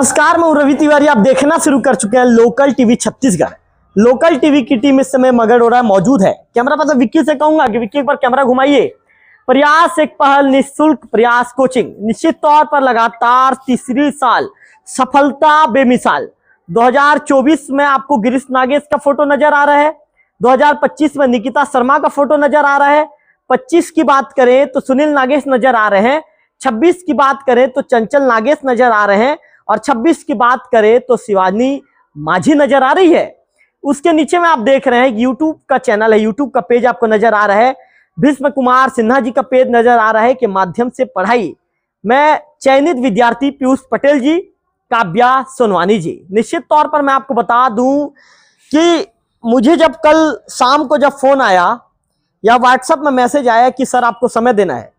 नमस्कार, मैं रवि तिवारी। आप देखना शुरू कर चुके हैं local TV Chhattisgarh. Local TV की टीम इस समय मगरलोडा मौजूद है। कैमरा पर्सन विक्की से कहूंगा कि विक्की एक बार कैमरा घुमाइए। प्रयास एक पहल, निःशुल्क प्रयास कोचिंग, निश्चित तौर पर लगातार तीसरी साल सफलता बेमिसाल। 2024 में आपको गिरीश नागेश का फोटो नजर आ रहा है, 2025 में निकिता शर्मा का फोटो नजर आ रहा है, 25 की बात करें तो सुनील नागेश नजर आ रहे हैं, 26 की बात करें तो चंचल नागेश नजर आ रहे हैं, और 26 की बात करें तो शिवानी माझी नजर आ रही है। उसके नीचे में आप देख रहे हैं यूट्यूब का चैनल है, यूट्यूब का पेज आपको नजर आ रहा है। भीष्म कुमार सिन्हा जी का पेज नजर आ रहा है के माध्यम से पढ़ाई मैं चयनित विद्यार्थी पीयूष पटेल जी, काव्या सोनवानी जी। निश्चित तौर पर मैं आपको बता दूं कि मुझे जब कल शाम को जब फोन आया या व्हाट्सएप में मैसेज आया कि सर आपको समय देना है,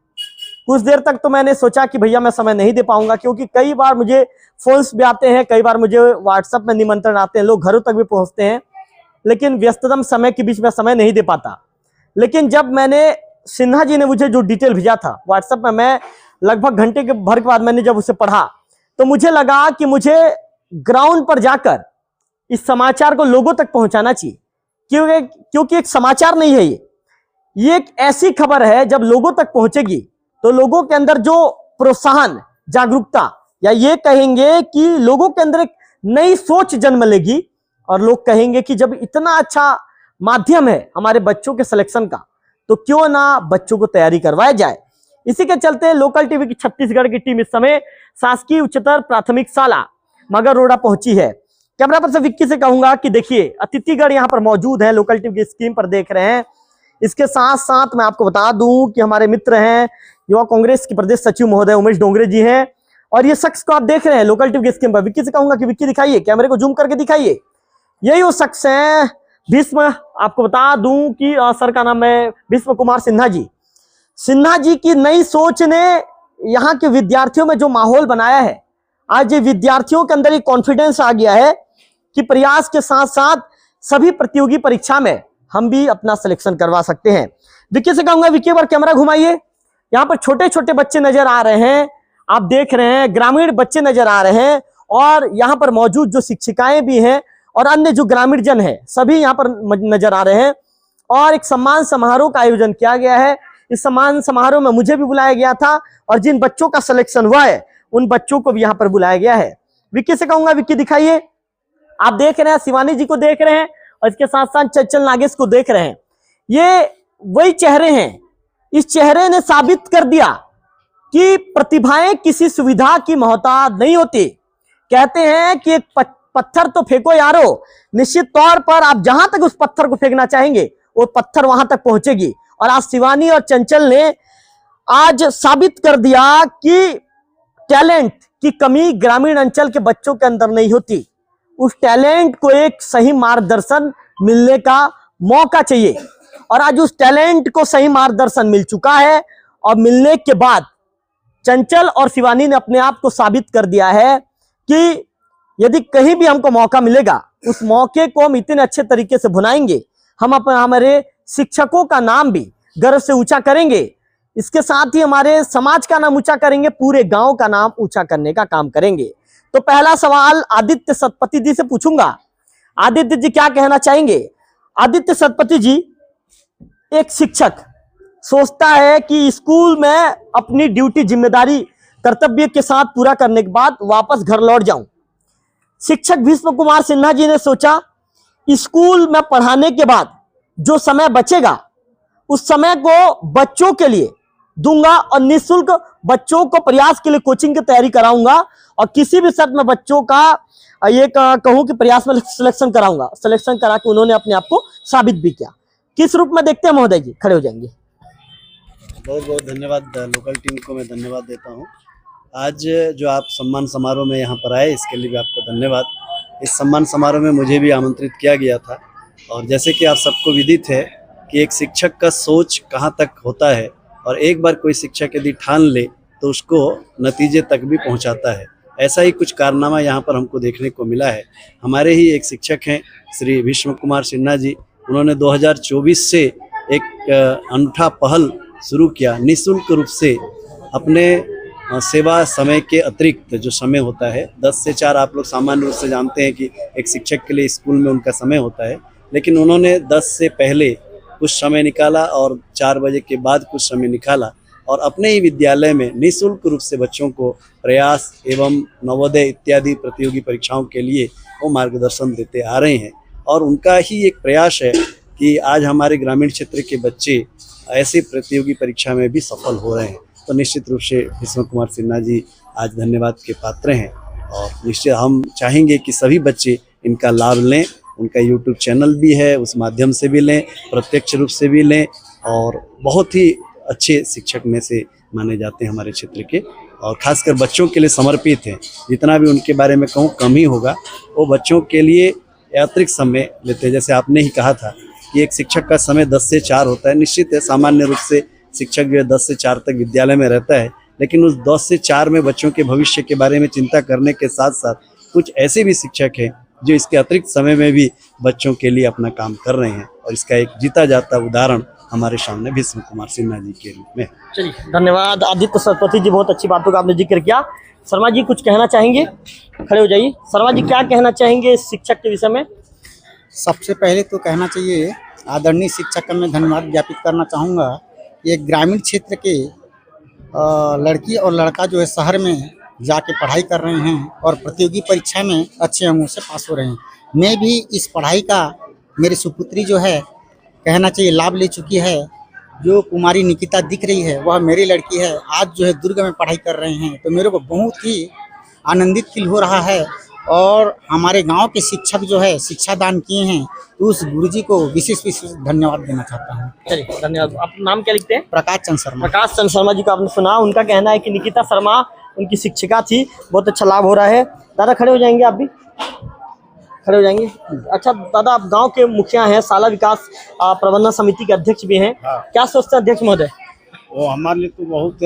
कुछ देर तक तो मैंने सोचा कि भैया मैं समय नहीं दे पाऊंगा, क्योंकि कई बार मुझे फोन्स भी आते हैं, कई बार मुझे व्हाट्सएप में निमंत्रण आते हैं, लोग घरों तक भी पहुंचते हैं, लेकिन व्यस्ततम समय के बीच में समय नहीं दे पाता। लेकिन जब मैंने सिन्हा जी ने मुझे जो डिटेल भेजा था व्हाट्सएप में, मैं लगभग घंटे के भर के बाद मैंने जब उसे पढ़ा तो मुझे लगा कि मुझे ग्राउंड पर जाकर इस समाचार को लोगों तक पहुंचाना चाहिए, क्योंकि एक समाचार नहीं है ये एक ऐसी खबर है जब लोगों तक पहुंचेगी तो लोगों के अंदर जो प्रोत्साहन, जागरूकता, या ये कहेंगे कि लोगों के अंदर एक नई सोच जन्म लेगी, और लोग कहेंगे कि जब इतना अच्छा माध्यम है हमारे बच्चों के सिलेक्शन का, तो क्यों ना बच्चों को तैयारी करवाया जाए। इसी के चलते लोकल टीवी की छत्तीसगढ़ की टीम इस समय शासकीय उच्चतर प्राथमिक शाला मगरलोडा पहुंची है। कैमरा पर्सन विक्की से कहूंगा कि देखिए अतिथिगढ़ यहाँ पर मौजूद है, लोकल टीवी की स्क्रीन पर देख रहे हैं। इसके साथ साथ मैं आपको बता दूं कि हमारे मित्र हैं, युवा कांग्रेस के प्रदेश सचिव महोदय उमेश डोंगरे जी हैं, और ये शख्स को आप देख रहे हैं लोकल टीवी की स्क्रीन पर। विक्की से कहूंगा कि विक्की दिखाइए, कैमरे को जूम करके दिखाइए। यही वो शख्स हैं भीष्म। आपको बता दूं कि सर का नाम है भीष्म कुमार सिन्हा जी। सिन्हा जी की नई सोच ने यहाँ के विद्यार्थियों में जो माहौल बनाया है, आज ये विद्यार्थियों के अंदर एक कॉन्फिडेंस आ गया है कि प्रयास के साथ साथ सभी प्रतियोगी परीक्षा में हम भी अपना सिलेक्शन करवा सकते हैं। विक्की से कहूंगा विक्की बार कैमरा घुमाइए। यहाँ पर छोटे छोटे बच्चे नजर आ रहे हैं, आप देख रहे हैं, ग्रामीण बच्चे नजर आ रहे हैं, और यहाँ पर मौजूद जो शिक्षिकाएं भी हैं और अन्य जो ग्रामीण जन है सभी यहाँ पर नजर आ रहे हैं। और एक सम्मान समारोह का आयोजन किया गया है। इस सम्मान समारोह में मुझे भी बुलाया गया था, और जिन बच्चों का सिलेक्शन हुआ है उन बच्चों को भी यहाँ पर बुलाया गया है। विक्की से कहूंगा विक्की दिखाइए। आप देख रहे हैं शिवानी जी को देख रहे हैं, और इसके साथ साथ चंचल नागेश को देख रहे हैं। ये वही चेहरे हैं, इस चेहरे ने साबित कर दिया कि प्रतिभाएं किसी सुविधा की मोहताज नहीं होती। कहते हैं कि एक पत्थर तो फेंको यारो, निश्चित तौर पर आप जहां तक उस पत्थर को फेंकना चाहेंगे वो पत्थर वहां तक पहुंचेगी। और आज शिवानी और चंचल ने आज साबित कर दिया कि टैलेंट की कमी ग्रामीण अंचल के बच्चों के अंदर नहीं होती। उस टैलेंट को एक सही मार्गदर्शन मिलने का मौका चाहिए, और आज उस टैलेंट को सही मार्गदर्शन मिल चुका है। और मिलने के बाद चंचल और शिवानी ने अपने आप को साबित कर दिया है कि यदि कहीं भी हमको मौका मिलेगा उस मौके को हम इतने अच्छे तरीके से भुनाएंगे, हम हमारे शिक्षकों का नाम भी गर्व से ऊंचा करेंगे, इसके साथ ही हमारे समाज का नाम ऊंचा करेंगे, पूरे गांव का नाम ऊंचा करने का काम करेंगे। तो पहला सवाल आदित्य सतपति जी से पूछूंगा। आदित्य जी क्या कहना चाहेंगे? आदित्य सतपति जी, एक शिक्षक सोचता है कि स्कूल में अपनी ड्यूटी, जिम्मेदारी, कर्तव्य के साथ पूरा करने के बाद वापस घर लौट जाऊं। शिक्षक भीष्म कुमार सिन्हा जी ने सोचा स्कूल में पढ़ाने के बाद जो समय बचेगा उस समय को बच्चों के लिए दूंगा, और निःशुल्क बच्चों को प्रयास के लिए कोचिंग की तैयारी कराऊंगा, और किसी भी शर्त में बच्चों का ये कहूं कि प्रयास में सिलेक्शन कराऊंगा। सिलेक्शन करा के उन्होंने अपने आप को साबित भी किया। किस रूप में देखते हैं महोदय जी? खड़े हो जाएंगे। बहुत बहुत धन्यवाद, लोकल टीम को मैं धन्यवाद देता हूं। आज जो आप सम्मान समारोह में यहाँ पर आए, इसके लिए भी आपको धन्यवाद। इस सम्मान समारोह में मुझे भी आमंत्रित किया गया था, और जैसे कि आप सबको विदित है कि एक शिक्षक का सोच कहाँ तक होता है, और एक बार कोई शिक्षक यदि ठान ले तो उसको नतीजे तक भी पहुँचाता है। ऐसा ही कुछ कारनामा यहाँ पर हमको देखने को मिला है। हमारे ही एक शिक्षक हैं श्री भीष्म कुमार सिन्हा जी, उन्होंने 2024 से एक अनूठा पहल शुरू किया, निःशुल्क रूप से अपने सेवा समय के अतिरिक्त जो समय होता है 10 से 4 आप लोग सामान्य रूप से जानते हैं कि एक शिक्षक के लिए स्कूल में उनका समय होता है, लेकिन उन्होंने 10 से पहले कुछ समय निकाला और 4 बजे के बाद कुछ समय निकाला और अपने ही विद्यालय में निःशुल्क रूप से बच्चों को प्रयास एवं नवोदय इत्यादि प्रतियोगी परीक्षाओं के लिए वो मार्गदर्शन देते आ रहे हैं। और उनका ही एक प्रयास है कि आज हमारे ग्रामीण क्षेत्र के बच्चे ऐसे प्रतियोगी परीक्षा में भी सफल हो रहे हैं। तो निश्चित रूप से भीष्म कुमार सिन्हा जी आज धन्यवाद के पात्र हैं और निश्चित हम चाहेंगे कि सभी बच्चे इनका लाभ लें। उनका यूट्यूब चैनल भी है, उस माध्यम से भी लें, प्रत्यक्ष रूप से भी लें और बहुत ही अच्छे शिक्षक में से माने जाते हैं हमारे क्षेत्र के और खासकर बच्चों के लिए समर्पित हैं। जितना भी उनके बारे में कहूँ कम ही होगा। वो बच्चों के लिए अतिरिक्त समय लेते हैं। जैसे आपने ही कहा था कि एक शिक्षक का समय 10 से 4 होता है। निश्चित है सामान्य रूप से शिक्षक जो है 10 से 4 तक विद्यालय में रहता है, लेकिन उस 10 से 4 में बच्चों के भविष्य के बारे में चिंता करने के साथ साथ कुछ ऐसे भी शिक्षक हैं जो इसके अतिरिक्त समय में भी बच्चों के लिए अपना काम कर रहे हैं और इसका एक जीता जाता उदाहरण हमारे सामने भीष्म कुमार सिन्हा जी के रूप में। चलिए धन्यवाद आदित्य सरस्वती जी, बहुत अच्छी बातों का आपने जिक्र किया। शर्मा जी कुछ कहना चाहेंगे? खड़े हो जाइए। शर्मा जी क्या कहना चाहेंगे शिक्षक के विषय में? सबसे पहले तो कहना चाहिए आदरणीय शिक्षक का मैं धन्यवाद ज्ञापित करना चाहूँगा। ये ग्रामीण क्षेत्र के लड़की और लड़का जो है शहर में जाके पढ़ाई कर रहे हैं और प्रतियोगी परीक्षा में अच्छे अंकों से पास हो रहे हैं। मैं भी इस पढ़ाई का मेरी सुपुत्री जो है कहना चाहिए लाभ ले चुकी है। जो कुमारी निकिता दिख रही है वह मेरी लड़की है। आज जो है दुर्ग में पढ़ाई कर रहे हैं, तो मेरे को बहुत ही आनंदित फील हो रहा है। और हमारे गांव के शिक्षक जो है शिक्षा दान किए हैं, तो उस गुरुजी को विशेष विशेष धन्यवाद देना चाहता हूँ। चलिए धन्यवाद। आप नाम क्या लिखते हैं? प्रकाश चंद शर्मा। प्रकाश चंद शर्मा जी को आपने सुना, उनका कहना है कि निकिता शर्मा उनकी शिक्षिका थी, बहुत अच्छा लाभ हो रहा है। दादा खड़े हो जाएंगे, आप भी खड़े हो जाएंगे। अच्छा दादा, आप गांव के मुखिया हैं, शाला विकास प्रबंधन समिति के अध्यक्ष भी हैं, क्या सोचते हैं अध्यक्ष महोदय? वो हमारे लिए तो बहुत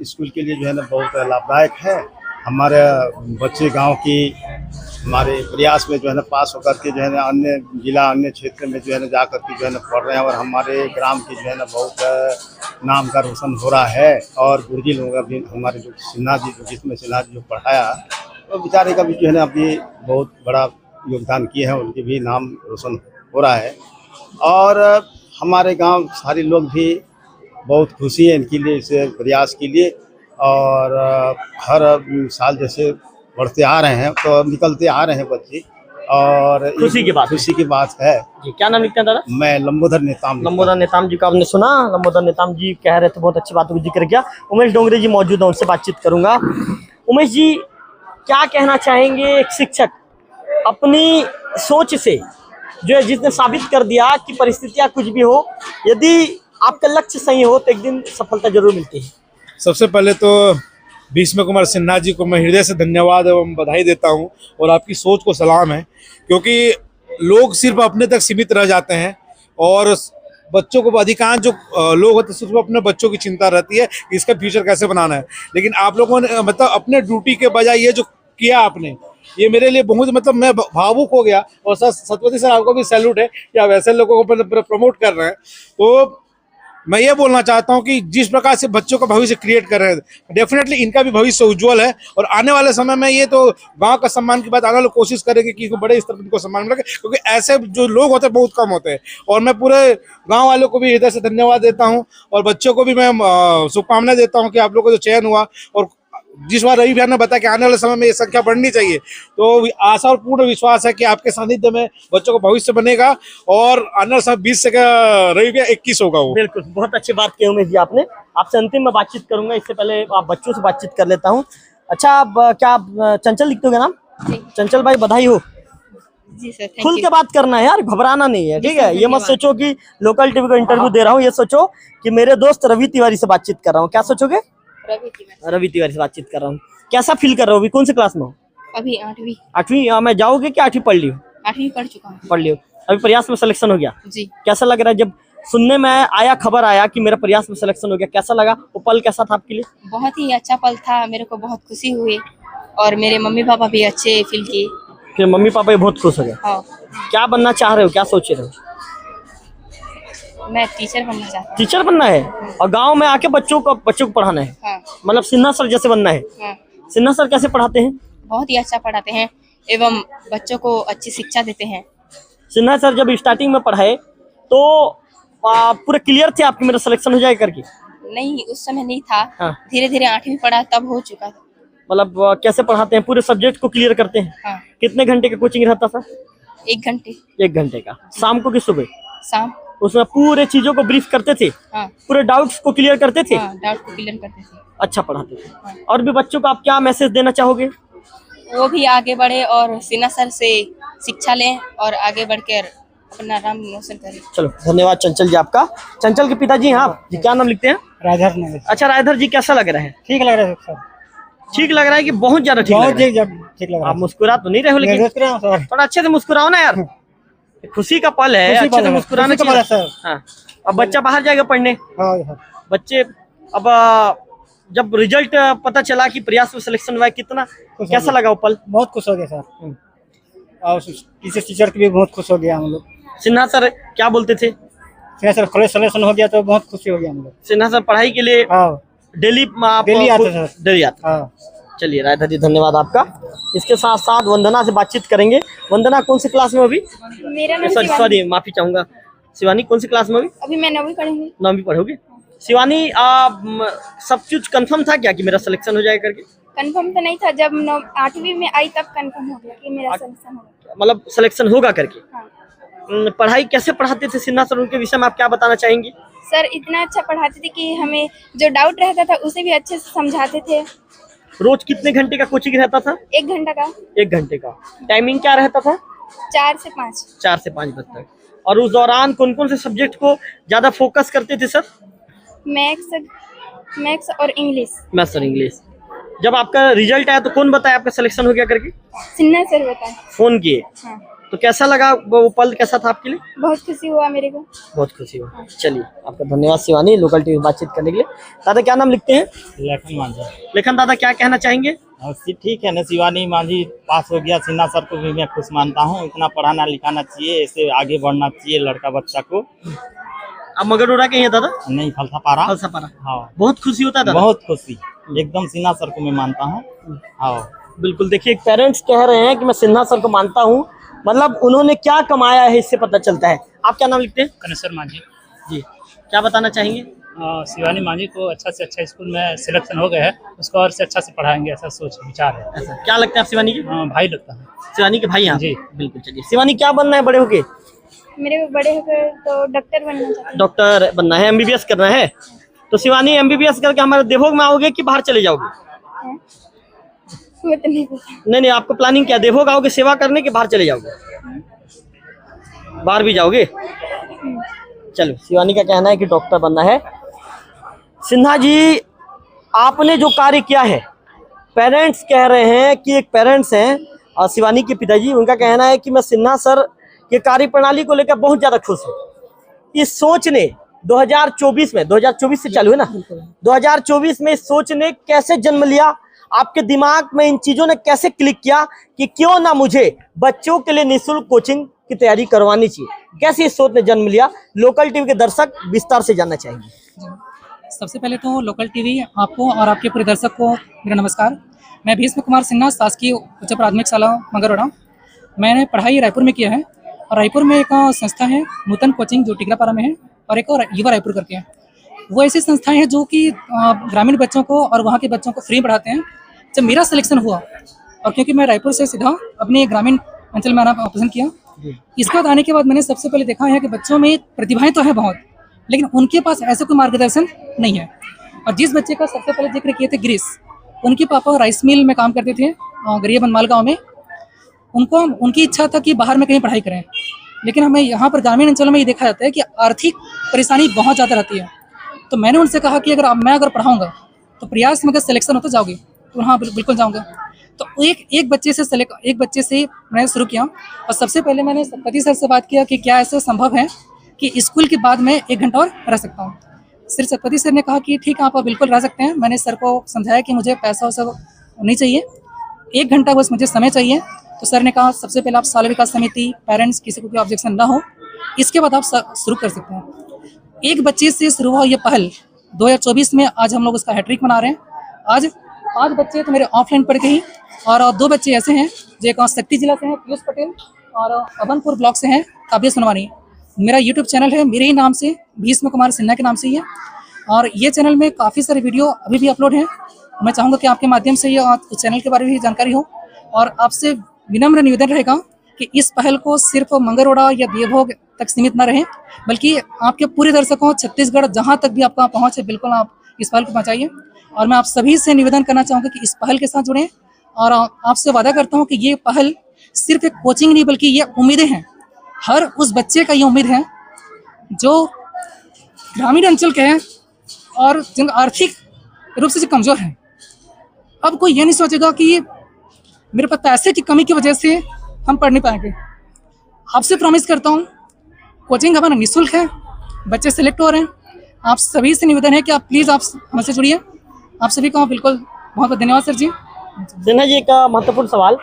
स्कूल के लिए जो है ना बहुत लाभदायक है। हमारे बच्चे गांव की हमारे प्रयास में जो है ना पास होकर के जो है ना अन्य जिला अन्य क्षेत्र में जो है ना जा कर के जो है ना पढ़ रहे हैं और हमारे ग्राम की जो है ना बहुत नाम का रोशन हो रहा है। और गुरुजी लोगों का भी हमारे जो सिन्हा जी जिसमें सिन्हा जी जो पढ़ाया तो बेचारे का भी जो है ना अभी बहुत बड़ा योगदान किए हैं, उनके भी नाम रोशन हो रहा है। और हमारे गांव सारे लोग भी बहुत खुशी है इनके लिए, इस प्रयास के लिए। और हर साल जैसे बढ़ते आ रहे हैं तो निकलते आ रहे हैं बच्चे और खुशी की बात है जी। क्या नाम लिखते हैं दादा? मैं लंबोदर नेताम। लंबोदर नेताम जी को आपने सुना, लंबोदर नेताम जी कह रहे थे, बहुत अच्छी बातों को जिक्र किया। उमेश डोंगरे जी मौजूद हैं, उनसे बातचीत करूंगा। उमेश जी क्या कहना चाहेंगे? एक शिक्षक अपनी सोच से जो है जिसने साबित कर दिया कि परिस्थितियां कुछ भी हो, यदि आपका लक्ष्य सही हो तो एक दिन सफलता जरूर मिलती है। सबसे पहले तो भीष्म कुमार सिन्हा जी को मैं हृदय से धन्यवाद एवं बधाई देता हूं और आपकी सोच को सलाम है, क्योंकि लोग सिर्फ अपने तक सीमित रह जाते हैं और बच्चों को अधिकांश जो लोग होते हैं सिर्फ अपने बच्चों की चिंता रहती है कि इसका फ्यूचर कैसे बनाना है। लेकिन आप लोगों ने मतलब अपने ड्यूटी के बजाय ये जो किया आपने, ये मेरे लिए बहुत मतलब मैं भावुक हो गया। और सर सतपति सर आपको भी सैल्यूट है कि आप ऐसे लोगों को प्रमोट कर रहे हैं। तो मैं ये बोलना चाहता हूं कि जिस प्रकार से बच्चों का भविष्य क्रिएट कर रहे हैं, डेफिनेटली इनका भी भविष्य उज्जवल है। और आने वाले समय में ये तो गांव का सम्मान की बात आने वाले कोशिश करेंगे कि बड़े स्तर पर इनको सम्मान मिले, क्योंकि ऐसे जो लोग होते हैं बहुत कम होते हैं। और मैं पूरे गांव वालों को भी हृदय से धन्यवाद देता हूं और बच्चों को भी मैं शुभकामनाएं देता हूं कि आप लोगों को जो चयन हुआ। और जिस बार रवि भैया ने बताया कि आने वाले समय में ये संख्या बढ़नी चाहिए, तो आशा और पूर्ण विश्वास है कि आपके सानिध्य में बच्चों का भविष्य बनेगा और आने वाले समय 20 से रवि भैया 21 होगा वो। बिल्कुल, बहुत अच्छी बात की उमेश जी आपने। आपसे अंतिम में बातचीत करूंगा, इससे पहले आप बच्चों से बातचीत कर लेता हूँ। अच्छा, आप क्या आप चंचल लिखते हो नाम? चंचल भाई बधाई हो जी सर। खुल के बात करना है यार, घबराना नहीं है, ठीक है? ये मत सोचो कि लोकल टीवी को इंटरव्यू दे रहा हूँ, ये सोचो कि मेरे दोस्त रवि तिवारी से बातचीत कर रहा हूँ। क्या सोचोगे? रवि तिवारी से बातचीत कर रहा हूँ। कैसा फील कर रहे हो? अभी कौन से क्लास में हो? अभी 8वीं। 8वीं में जाओगे कि 8वीं पढ़ ली हो? 8वीं पढ़ चुका हूँ। पढ़ ली हो। अभी प्रयास में सिलेक्शन हो गया जी। कैसा लग रहा है? जब सुनने में आया, खबर आया कि मेरा प्रयास में सिलेक्शन हो गया, कैसा लगा? वो पल कैसा था आपके लिए? बहुत ही अच्छा पल था, मेरे को बहुत खुशी हुई और मेरे मम्मी पापा भी अच्छे फील किए। फिर मम्मी पापा भी बहुत खुश हो गए। हाँ। क्या बनना चाह रहे हो, क्या सोच रहे हो? मैं टीचर बनना चाहती टीचर बनना है और गांव में आके बच्चों को पढ़ाना है, हूँ। हाँ मतलब सिन्हा सर जैसे बनना है। हाँ, सिन्हा सर कैसे पढ़ाते हैं? बहुत ही अच्छा पढ़ाते हैं एवं बच्चों को अच्छी शिक्षा देते हैं। सिन्हा सर जब स्टार्टिंग में पढ़ाए तो पूरे क्लियर थे आपके मेरा सिलेक्शन हो जाएगा करके? नहीं, उस समय नहीं था, हाँ। धीरे धीरे 8वीं पढ़ा तब हो चुका था। मतलब कैसे पढ़ाते हैं? पूरे सब्जेक्ट को क्लियर करते हैं? हाँ, कितने घंटे का कोचिंग रहता था? 1 घंटे 1 घंटे का। शाम को कि सुबह? शाम। उसमें पूरे चीजों को ब्रीफ करते थे, हाँ पूरे डाउट्स को क्लियर करते थे। हाँ, डाउट को क्लियर करते थे। अच्छा पढ़ाते थे। और भी बच्चों को आप क्या मैसेज देना चाहोगे? वो भी आगे बढ़े और सिन्हा सर से शिक्षा लें और आगे बढ़कर अपना नाम रोशन करें। चलो धन्यवाद चंचल जी आपका। चंचल के पिताजी हैं आप जी, क्या नाम लिखते हैं? राजहर नगर। अच्छा रायधर जी, कैसा लग रहा है? ठीक लग रहा है सर, ठीक लग रहा है कि बहुत ज्यादा ठीक लग रहा है? ठीक लग आप मुस्कुरा तो नहीं रहे हो, लेकिन सर। थोड़ा अच्छे से मुस्कुराओ ना यार, खुशी का पल है, अच्छे से मुस्कुराना चाहिए सर। हाँ। अब बच्चा बाहर जाएगा पढ़ने, बच्चे अब जब रिजल्ट पता चला कि प्रयास में सिलेक्शन हुआ है, कितना कैसा लगा वो पल? बहुत खुश हो गया सर, और टीचर की भी बहुत खुश हो गया हम लोग। सिन्हा सर क्या बोलते थे? सर कॉलेज सिलेक्शन हो गया तो बहुत खुशी हो गया हम लोग। सिन्हा सर पढ़ाई के लिए डेली डेली आते सर, डेली आते। चलिए रायधर जी धन्यवाद आपका। इसके साथ साथ वंदना से बातचीत करेंगे। वंदना कौन सी क्लास में अभी? मेरा नाम सॉरी माफी चाहूंगा, शिवानी कौन सी क्लास में अभी मैं 9वीं पढ़ूंगी। 9वीं पढ़ोगे? शिवानी सब कुछ कंफर्म था क्या कि मेरा सिलेक्शन हो जाएगा करके? कंफर्म तो नहीं था, जब 8वीं में आई तब कंफर्म हो गया कि मेरा सिलेक्शन हो गया। मतलब सिलेक्शन होगा करके? हाँ। पढ़ाई कैसे पढ़ाते थे सिन्हा सर, उनके विषय में आप क्या बताना चाहेंगी? सर इतना अच्छा पढ़ाते थे कि हमें जो डाउट रहता था उसे भी अच्छे से समझाते थे। रोज कितने घंटे का कोचिंग रहता था? 1 घंटा का। 1 घंटे का। टाइमिंग क्या रहता था? 4 से 5। 4 से 5 बजे तक। और उस दौरान कौन कौन से सब्जेक्ट को ज्यादा फोकस करते थे सर? मैथ्स और इंग्लिश। मैथ्स और इंग्लिश। जब आपका रिजल्ट आया तो कौन बताया आपका सिलेक्शन हो गया करके? सिन्हा सर बताए। फोन किए? हाँ। तो कैसा लगा वो पल, कैसा था आपके लिए? बहुत खुशी हुआ मेरे को। बहुत खुशी हुआ। चलिए आपका धन्यवाद शिवानी लोकल टीवी बातचीत करने के लिए। दादा क्या नाम लिखते हैं? लेखन मांझी। लेखन दादा क्या कहना चाहेंगे? ठीक है ना, शिवानी मांझी पास हो गया, सिन्हा सर को भी मैं खुश मानता हूँ। इतना पढ़ाना लिखाना चाहिए, ऐसे आगे बढ़ना चाहिए लड़का बच्चा को। आप मगरौरा के हैं दादा? नहीं, फलसापारा। फलसापारा। हाँ, बहुत खुशी होता है दादा? बहुत खुशी, एकदम सिन्हा सर को मैं मानता हूँ। हाँ बिल्कुल। देखिए पेरेंट्स कह रहे हैं कि मैं सिन्हा सर को मानता हूँ, मतलब उन्होंने क्या कमाया है इससे पता चलता है। आप क्या नाम लिखते हैं? कनेश्वर मांझी जी, क्या बताना चाहेंगे? शिवानी मांझी को अच्छा से अच्छा स्कूल में सिलेक्शन हो गया है, उसको और से अच्छा से पढ़ाएंगे, ऐसा सोच विचार है। ऐसा क्या लगता है आप शिवानी के? भाई लगता है। शिवानी के भाई हैं आप? जी बिल्कुल। चलिए शिवानी क्या बनना है बड़े होके? मेरे को बड़े होकर तो डॉक्टर बनना चाहती हूँ। डॉक्टर बनना है, एमबीबीएस करना है। तो शिवानी एमबीबीएस करके हमारे देवभोग में आओगे कि बाहर चले जाओगे? वो तो नहीं पता। नहीं, आपको प्लानिंग क्या, देवभोग आओगे सेवा करने के बाहर चले जाओगे? बाहर भी जाओगे? चलो शिवानी का कहना है कि डॉक्टर बनना है। सिन्हा जी आपने जो कार्य किया है, पेरेंट्स कह रहे हैं कि एक पेरेंट्स हैं और शिवानी के पिताजी, उनका कहना है कि मैं सिन्हा सर के कार्य प्रणाली को लेकर बहुत ज्यादा खुश हूँ। इस सोच ने 2024 में, 2024 से चालू है ना, 2024 में इस सोच ने कैसे जन्म लिया, आपके दिमाग में इन चीजों ने कैसे क्लिक किया कि क्यों ना मुझे बच्चों के लिए निःशुल्क कोचिंग की तैयारी करवानी चाहिए, कैसे इस सोच ने जन्म लिया, लोकल टीवी के दर्शक विस्तार से जानना चाहेंगे। सबसे पहले तो लोकल टीवी आपको और आपके पूरे दर्शक को मेरा नमस्कार। मैं भीष्म कुमार सिन्हा, शासकीय उच्च प्राथमिक शाला मगरौरा। मैंने पढ़ाई रायपुर में किया है और रायपुर में एक संस्था है नूतन कोचिंग जो टिकरापारा में है, और एक और युवा रायपुर करके है। वो ऐसी संस्थाएं हैं जो कि ग्रामीण बच्चों को और वहाँ के बच्चों को फ्री पढ़ाते हैं। जब मेरा सिलेक्शन हुआ और क्योंकि मैं रायपुर से सीधा अपने ग्रामीण अंचल में आना पसंद किया, इसके बाद आने के बाद मैंने सबसे पहले देखा है कि बच्चों में प्रतिभाएं तो है बहुत, लेकिन उनके पास ऐसा कोई मार्गदर्शन नहीं है। और जिस बच्चे का सबसे पहले जिक्र किए थे गिरीश, उनके पापा राइस मिल में काम करते थे गरिया बनमाल गाँव में। उनकी इच्छा था कि बाहर में कहीं पढ़ाई करें, लेकिन हमें यहाँ पर ग्रामीण अंचलों में ये देखा जाता है कि आर्थिक परेशानी बहुत ज़्यादा रहती है। तो मैंने उनसे कहा कि अगर पढ़ाऊँगा तो प्रयास में अगर सिलेक्शन होता जाओगे तो हाँ बिल्कुल जाऊँगा। तो एक बच्चे से मैंने शुरू किया और सबसे पहले मैंने सतपति सर से बात किया कि क्या ऐसा संभव है कि स्कूल के बाद मैं 1 घंटा और रह सकता हूँ। सिर सतपति सर ने कहा कि ठीक है आप बिल्कुल रह सकते हैं। मैंने सर को समझाया कि मुझे पैसा वैसा नहीं चाहिए, 1 घंटा बस मुझे समय चाहिए। तो सर ने कहा सबसे पहले आप शाला विकास समिति, पेरेंट्स, किसी को भी ऑब्जेक्शन ना हो, इसके बाद आप शुरू कर सकते हैं। एक बच्चे से शुरू हुआ ये पहल 2024 में आज हम लोग उसका हैट्रिक मना रहे हैं। आज 5 बच्चे तो मेरे ऑफलाइन पढ़ के ही, और 2 बच्चे ऐसे हैं जो एक शक्ति जिला से हैं, पीयूष पटेल, और अभनपुर ब्लॉक से हैं, काव्य सोनवानी। मेरा यूट्यूब चैनल है मेरे ही नाम से, भीष्म कुमार सिन्हा के नाम से ही है, और ये चैनल में काफ़ी सारे वीडियो अभी भी अपलोड हैं। मैं चाहूँगा कि आपके माध्यम से ये उस चैनल के बारे में भी जानकारी हो, और आपसे विनम्र निवेदन रहेगा कि इस पहल को सिर्फ मंगरोड़ा या देवभोग तक सीमित न रहें, बल्कि आपके पूरे दर्शकों छत्तीसगढ़ जहाँ तक भी आपका पहुँच है, बिल्कुल आप इस पहल को पहुँचाइए। और मैं आप सभी से निवेदन करना चाहूँगा कि इस पहल के साथ जुड़ें, और आपसे वादा करता हूँ कि ये पहल सिर्फ एक कोचिंग नहीं बल्कि ये उम्मीदें हैं। हर उस बच्चे का ये उम्मीद है जो ग्रामीण अंचल के हैं और जिन आर्थिक रूप से जो कमज़ोर हैं। अब कोई ये नहीं सोचेगा कि मेरे पास पैसे की कमी की वजह से हम पढ़ नहीं पाएंगे। आपसे प्रॉमिस करता हूँ, कोचिंग हमारा निःशुल्क है, बच्चे सेलेक्ट हो रहे हैं। आप सभी से निवेदन है कि आप प्लीज़ आप हमसे जुड़िए। आप सभी का बिल्कुल बहुत बहुत धन्यवाद सर जी। सिन्हा जी का महत्वपूर्ण सवाल,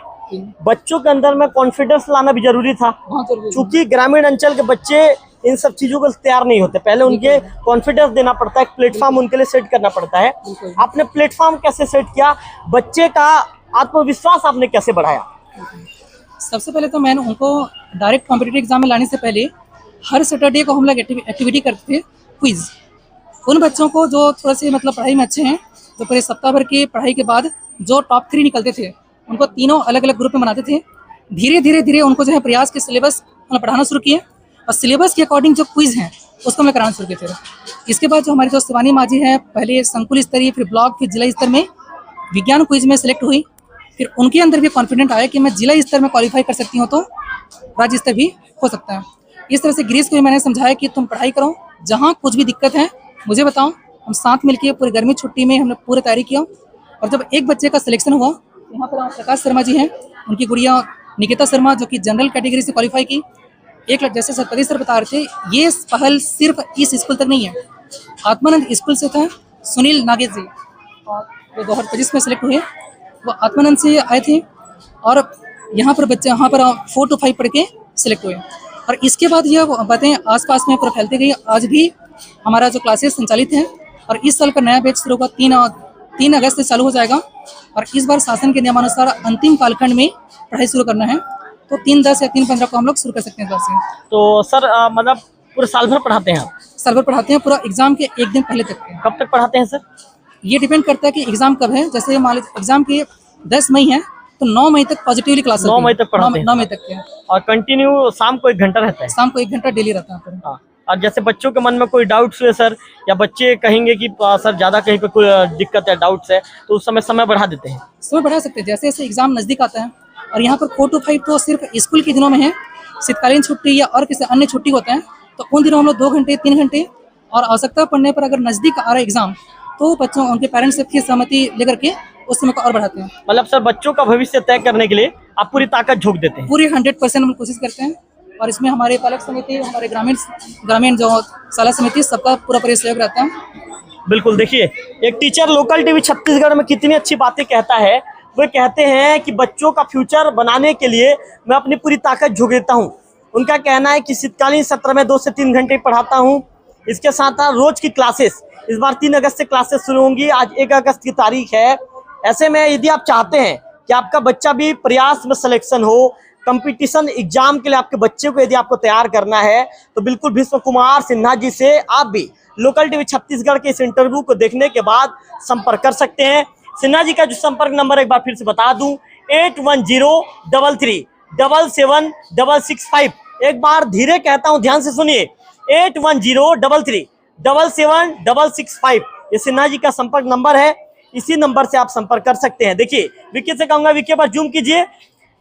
बच्चों के अंदर में कॉन्फिडेंस लाना भी जरूरी था, क्योंकि ग्रामीण अंचल के बच्चे इन सब चीजों को तैयार नहीं होते। पहले उनके कॉन्फिडेंस देना पड़ता है, एक प्लेटफॉर्म उनके लिए सेट करना पड़ता है। आपने प्लेटफॉर्म कैसे सेट किया, बच्चे का आत्मविश्वास आपने कैसे बढ़ाया? सबसे पहले तो मैंने उनको डायरेक्ट कॉम्पिटिटिव एग्जाम में लाने से पहले हर सैटरडे को हम लोग एक्टिविटी करते थे, क्विज। उन बच्चों को जो थोड़ा से मतलब पढ़ाई में अच्छे हैं, जो पूरे सप्ताह भर की पढ़ाई के बाद जो टॉप 3 निकलते थे, उनको तीनों अलग अलग ग्रुप में बनाते थे। धीरे धीरे उनको जो है प्रयास के सिलेबस पढ़ाना शुरू किए, और सिलेबस के अकॉर्डिंग जो क्विज हैं उसको मैं कराना शुरू किए थे। इसके बाद जो हमारी जो शिवानी माजी है, पहले संकुल स्तरीय, फिर ब्लॉक, फिर जिला स्तर में विज्ञान क्विज में सेलेक्ट हुई। फिर उनके अंदर भी कॉन्फिडेंट आया कि मैं जिला स्तर में क्वालिफाई कर सकती हूँ तो राज्य स्तर भी हो सकता है। इस तरह से गिरीश को भी मैंने समझाया कि तुम पढ़ाई करो, जहाँ कुछ भी दिक्कत है मुझे बताओ। हम साथ मिलकर पूरी गर्मी छुट्टी में हमने पूरी तैयारी किया, और जब एक बच्चे का सिलेक्शन हुआ, यहाँ पर प्रकाश शर्मा जी हैं, उनकी गुड़िया निकिता शर्मा जो कि जनरल कैटेगरी से क्वालिफाई की। एक जैसे सतपति सर बता रहे थे, ये पहल सिर्फ इस स्कूल तक नहीं है, आत्मानंद स्कूल से था सुनील नागेश जी, और वो 2025 में सेलेक्ट हुए, वो आत्मानंद से आए थे, और यहाँ पर बच्चे यहाँ पर 4 to 5 पढ़ के सिलेक्ट हुए। और इसके बाद यह बातें आसपास में पूरा फैलती गई। आज भी हमारा जो क्लासेस संचालित हैं, और इस साल का नया बैच शुरू होगा 3 अगस्त से चालू हो जाएगा, और इस बार शासन के नियमानुसार अंतिम कालखंड में पढ़ाई शुरू करना है, तो 3/10 या 3/15 को हम लोग शुरू कर सकते हैं क्लास से। तो सर मतलब पूरे साल भर पढ़ाते हैं आप? साल भर पढ़ाते हैं, पूरा एग्जाम के एक दिन पहले तक। कब तक पढ़ाते हैं सर? ये डिपेंड करता है कि एग्जाम कब है। जैसे मान लीजिए एग्जाम के 10 मई है, तो 9 मई तक पॉजिटिवली क्लास 9 मई तक पढ़ाते हैं? 9 मई तक के, और कंटिन्यू शाम को 1 घंटा रहता है? शाम को 1 घंटा डेली रहता है। हाँ। और जैसे बच्चों के मन में कोई डाउट्स हुए सर, या बच्चे कहेंगे कि सर ज़्यादा कहीं पे कोई दिक्कत है, डाउट्स है, तो उस समय बढ़ा देते हैं? समय बढ़ा सकते हैं, जैसे जैसे एग्जाम नज़दीक आता है। और यहाँ पर 4 to 5 तो सिर्फ स्कूल के दिनों में है, शीतकालीन छुट्टी या और किसी अन्य छुट्टी होते हैं, तो उन दिनों हम लोग 2 घंटे 3 घंटे, और आवश्यकता पड़ने पर अगर नज़दीक आ रहा है एग्जाम, तो बच्चों उनके पेरेंट्स से फिर सहमति लेकर के उस समय को और बढ़ाते हैं। मतलब सर बच्चों का भविष्य तय करने के लिए आप पूरी ताकत झोंक देते हैं? पूरी 100% हम कोशिश करते हैं, और इसमें हमारे पालक समिति, हमारे ग्रामीण जो शाला समिति, सबका पूरा सहयोग रहता है। बिल्कुल। देखिए, एक टीचर लोकल टीवी छत्तीसगढ़ में कितनी अच्छी बातें कहता है। वो कहते हैं कि बच्चों का फ्यूचर बनाने के लिए मैं अपनी पूरी ताकत झोंक देता हूँ। उनका कहना है कि शीतकालीन सत्र में 2 से 3 घंटे पढ़ाता हूँ। इसके साथ रोज की क्लासेस, इस बार 3 अगस्त से क्लासेस शुरू होंगी, आज 1 अगस्त की तारीख है। ऐसे में यदि आप चाहते हैं कि आपका बच्चा भी प्रयास में सिलेक्शन हो, कंपटीशन एग्जाम के लिए आपके बच्चे को यदि आपको तैयार करना है, तो बिल्कुल भीष्म कुमार सिन्हा जी से आप भी लोकल टीवी छत्तीसगढ़ के इस इंटरव्यू को देखने के बाद संपर्क कर सकते हैं। सिन्हा जी का जो संपर्क नंबर एक बार फिर से बता दूं, 8103377665। एक बार धीरे कहता हूं, ध्यान से सुनिए, 8103377665। ये सिन्हा जी का संपर्क नंबर है, इसी नंबर से आप संपर्क कर सकते हैं। देखिए, विकी से कहूंगा, विकी पर जूम कीजिए।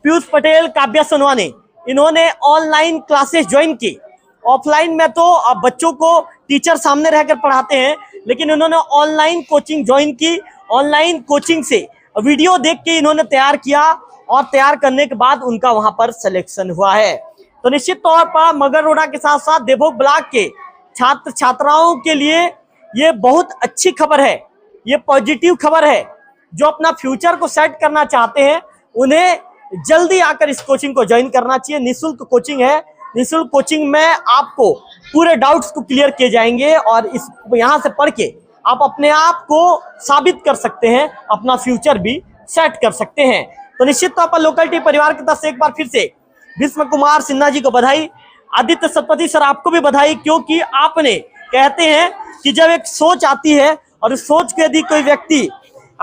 पीयूष पटेल, काव्या सोनवानी, इन्होंने ऑनलाइन क्लासेस ज्वाइन की। ऑफलाइन में तो अब बच्चों को टीचर सामने रहकर पढ़ाते हैं, लेकिन इन्होंने ऑनलाइन कोचिंग ज्वाइन की। ऑनलाइन कोचिंग से वीडियो देख के इन्होंने तैयार किया, और तैयार करने के बाद उनका वहां पर सिलेक्शन हुआ है। तो निश्चित तौर पर मगरलोडा के साथ साथ देवभोग ब्लॉक के छात्र छात्राओं के लिए ये बहुत अच्छी खबर है, ये पॉजिटिव खबर है। जो अपना फ्यूचर को सेट करना चाहते हैं, उन्हें जल्दी आकर इस कोचिंग को ज्वाइन करना चाहिए। निःशुल्क कोचिंग है। निःशुल्क कोचिंग में आपको पूरे डाउट्स को क्लियर किए जाएंगे और इस यहाँ से पढ़ के आप अपने आप को साबित कर सकते हैं, अपना फ्यूचर भी सेट कर सकते हैं। तो निश्चित तौर पर लोकल टीवी परिवार की तरफ से एक बार फिर से भीष्म कुमार सिन्हा जी को बधाई। आदित्य सतपथी सर आपको भी बधाई, क्योंकि आपने कहते हैं कि जब एक सोच आती है और उस सोच को यदि कोई व्यक्ति,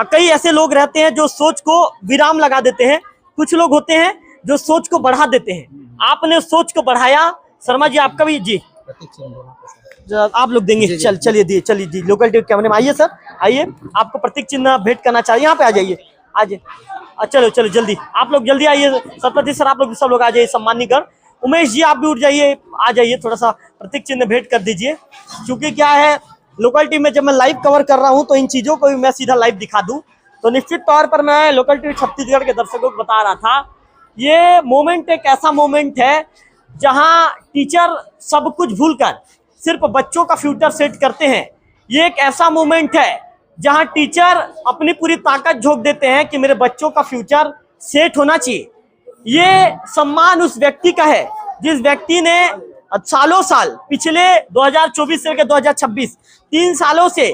कई ऐसे लोग रहते हैं जो सोच को विराम लगा देते हैं, कुछ लोग होते हैं जो सोच को बढ़ा देते हैं, आपने सोच को बढ़ाया। शर्मा जी आपका भी जी आप लोग देंगे, चलिए जी लोकल टीवी कैमरे में आइए सर, आइए आपको प्रतीक चिन्ह भेंट करना चाहिए, यहाँ पे आ जाइए, आज चलो जल्दी आप लोग जल्दी आइए, सतपथी सर आप लोग सब लोग आ जाइए, सम्मानीगण। उमेश जी आप भी उठ जाइए, आ जाइए, थोड़ा सा प्रतीक चिन्ह भेंट कर दीजिए। क्योंकि क्या है, लोकल टीवी में जब मैं लाइव कवर कर रहा हूं तो इन चीजों को भी मैं सीधा लाइव दिखा दूं, तो निश्चित तौर पर मैं लोकल टीवी छत्तीसगढ़ के दर्शकों को बता रहा था, ये मोमेंट एक ऐसा मोमेंट है जहां टीचर सब कुछ भूलकर सिर्फ बच्चों का फ्यूचर सेट करते हैं। ये एक ऐसा मोमेंट है जहां टीचर अपनी पूरी ताकत झोंक देते हैं कि मेरे बच्चों का फ्यूचर सेट होना चाहिए। ये सम्मान उस व्यक्ति का है जिस व्यक्ति ने सालों साल, पिछले 2024 से लेकर 2026 3 सालों से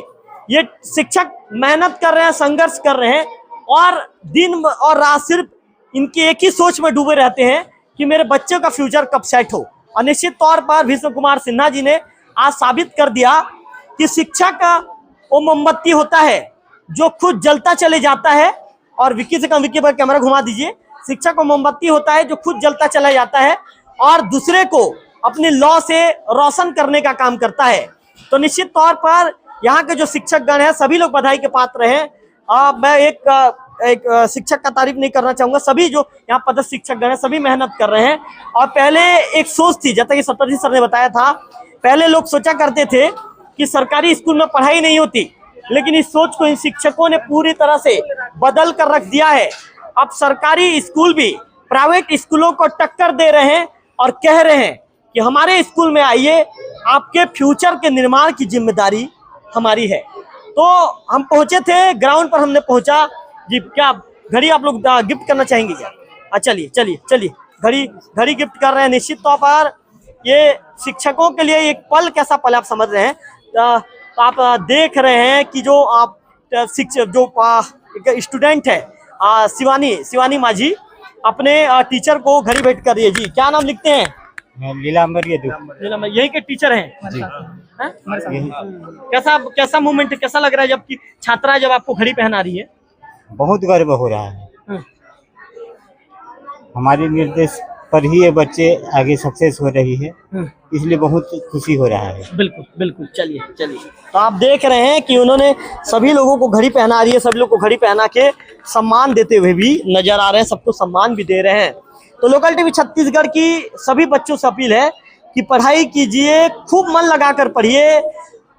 ये शिक्षक मेहनत कर रहे हैं, संघर्ष कर रहे हैं और दिन और रात सिर्फ इनकी एक ही सोच में डूबे रहते हैं कि मेरे बच्चे का फ्यूचर कब सेट हो। और निश्चित तौर पर भीष्म कुमार सिन्हा जी ने आज साबित कर दिया कि शिक्षक वो मोमबत्ती होता है जो खुद जलता चले जाता है, और विक्की से कम, विक्की पर कैमरा घुमा दीजिए, शिक्षक वो मोमबत्ती होता है जो खुद जलता चला जाता है और दूसरे को अपनी लौ से रोशन करने का काम करता है। तो निश्चित तौर पर यहाँ के जो शिक्षक गण हैं सभी लोग बधाई के पात्र हैं। मैं एक शिक्षक का तारीफ नहीं करना चाहूंगा, सभी जो यहाँ पदस्थ शिक्षक गण हैं सभी मेहनत कर रहे हैं। और पहले एक सोच थी, जैसा कि सतपथी सर ने बताया था, पहले लोग सोचा करते थे कि सरकारी स्कूल में पढ़ाई नहीं होती, लेकिन इस सोच को इन शिक्षकों ने पूरी तरह से बदल कर रख दिया है। अब सरकारी स्कूल भी प्राइवेट स्कूलों को टक्कर दे रहे हैं और कह रहे हैं कि हमारे स्कूल में आइए, आपके फ्यूचर के निर्माण की जिम्मेदारी हमारी है। तो हम पहुंचे थे ग्राउंड पर, हमने पहुंचा जी, क्या घड़ी आप लोग गिफ्ट करना चाहेंगे क्या? चलिए घड़ी गिफ्ट कर रहे हैं। निश्चित तौर पर ये शिक्षकों के लिए एक पल, कैसा पल आप समझ रहे हैं, तो आप देख रहे हैं कि जो आप शिक्षक जो स्टूडेंट है शिवानी माझी अपने टीचर को घड़ी भेंट कर रही है। जी क्या नाम लिखते हैं? लीलांबर यही के टीचर हैं जी। कैसा मोमेंट, कैसा लग रहा है जबकि छात्रा जब आपको घड़ी पहना रही है? बहुत गर्व हो रहा है, हमारे निर्देश पर ही ये बच्चे आगे सक्सेस हो रही है, इसलिए बहुत खुशी हो रहा है। बिल्कुल चलिए। तो आप देख रहे हैं कि उन्होंने सभी लोगों को घड़ी पहना रही है, सभी लोगों को घड़ी पहना के सम्मान देते हुए भी नजर आ रहे हैं, सबको सम्मान भी दे रहे हैं। तो लोकल टीवी छत्तीसगढ़ की सभी बच्चों से अपील है कि पढ़ाई कीजिए, खूब मन लगाकर पढ़िए,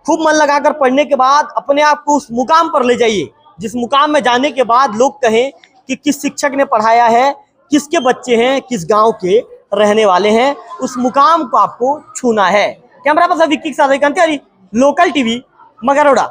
खूब मन लगाकर पढ़ने के बाद अपने आप को उस मुकाम पर ले जाइए जिस मुकाम में जाने के बाद लोग कहें कि किस शिक्षक ने पढ़ाया है, किसके बच्चे हैं, किस गांव के रहने वाले हैं। उस मुकाम को आपको छूना है। कैमरा पर्सन विक्की के साथ लोकल टीवी मगरौड़ा।